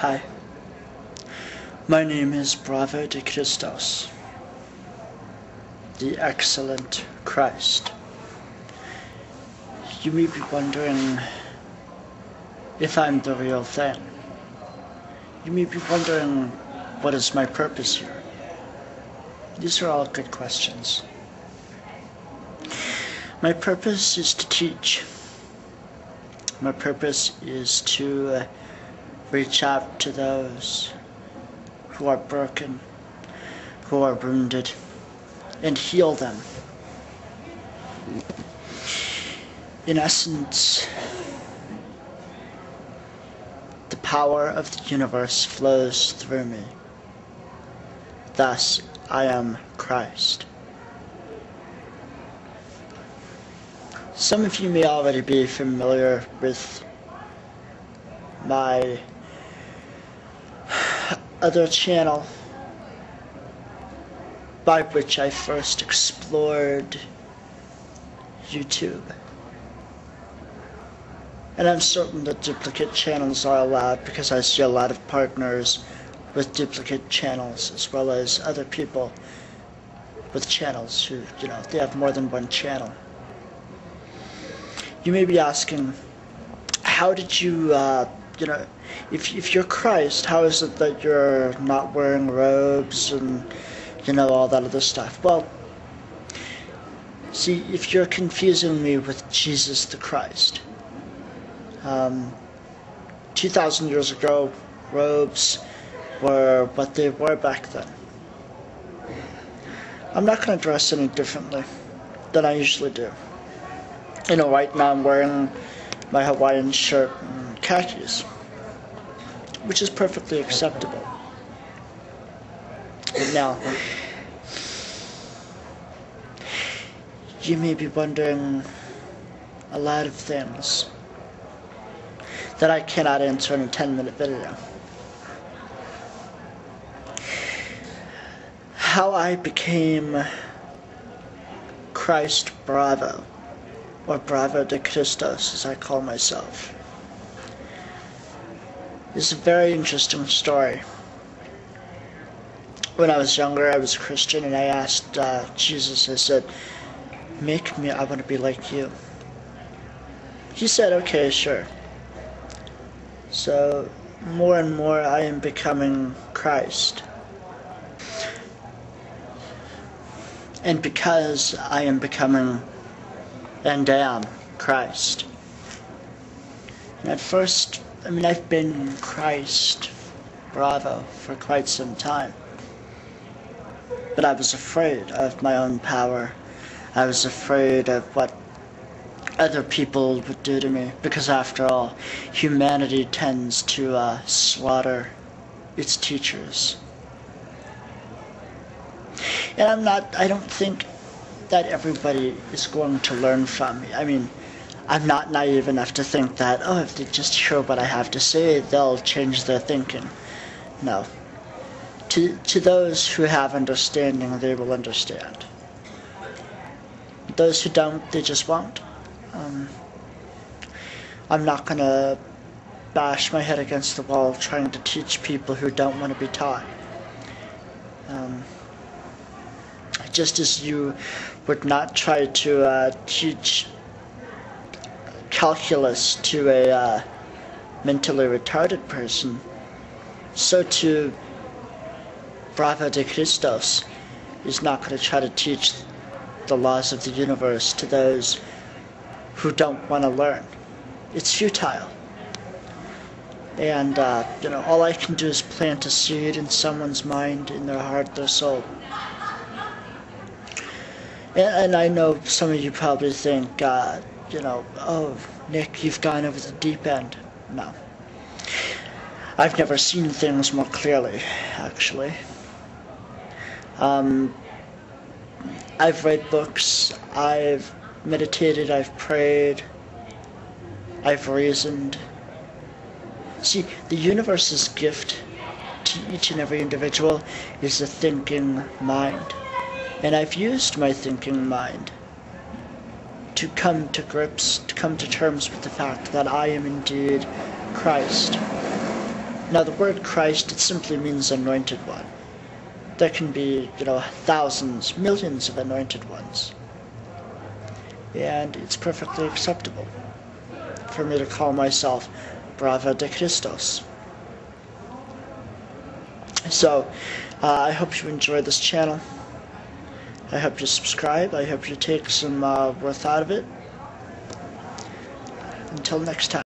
Hi, my name is Corky the Christ, the excellent Christ. You may be wondering if I'm the real thing. You may be wondering, what is my purpose here? These are all good questions. My purpose is to teach. My purpose is to reach out to those who are broken, who are wounded, and heal them. In essence, the power of the universe flows through me. Thus, I am Christ. Some of you may already be familiar with my other channel, by which I first explored YouTube. And I'm certain that duplicate channels are allowed because I see a lot of partners with duplicate channels, as well as other people with channels who, they have more than one channel. You may be asking, how did you, if you're Christ, how is it that you're not wearing robes and, all that other stuff? Well, see, if you're confusing me with Jesus the Christ, 2,000 years ago, robes were what they were back then. I'm not going to dress any differently than I usually do. Right now I'm wearing my Hawaiian shirt and khakis, which is perfectly acceptable. But now, you may be wondering a lot of things that I cannot answer in a 10-minute video. How I became Christ Bravo, or Corky the Christ, as I call myself, is a very interesting story. When I was younger, I was a Christian, and I asked Jesus, I said, make me, I want to be like you. He said, okay, sure. So, more and more I am becoming Christ. And because I am becoming and am Christ. And at first, I've been Christ Bravo for quite some time. But I was afraid of my own power. I was afraid of what other people would do to me, because after all, humanity tends to slaughter its teachers. And I don't think that everybody is going to learn from me. I'm not naive enough to think that, if they just hear what I have to say, they'll change their thinking. No. To those who have understanding, they will understand. Those who don't, they just won't. I'm not going to bash my head against the wall trying to teach people who don't want to be taught. Just as you would not try to teach calculus to a mentally retarded person, so too Corky the Christ is not going to try to teach the laws of the universe to those who don't want to learn. It's futile. And, all I can do is plant a seed in someone's mind, in their heart, their soul. And I know some of you probably think, oh, Nick, you've gone over the deep end. No. I've never seen things more clearly, actually. I've read books, I've meditated, I've prayed, I've reasoned. See, the universe's gift to each and every individual is a thinking mind. And I've used my thinking mind to come to grips, to come to terms with the fact that I am indeed Christ. Now the word Christ, it simply means anointed one. There can be, thousands, millions of anointed ones. And it's perfectly acceptable for me to call myself Brava de Christos. So, I hope you enjoy this channel. I hope you subscribe. I hope you take some worth out of it. Until next time.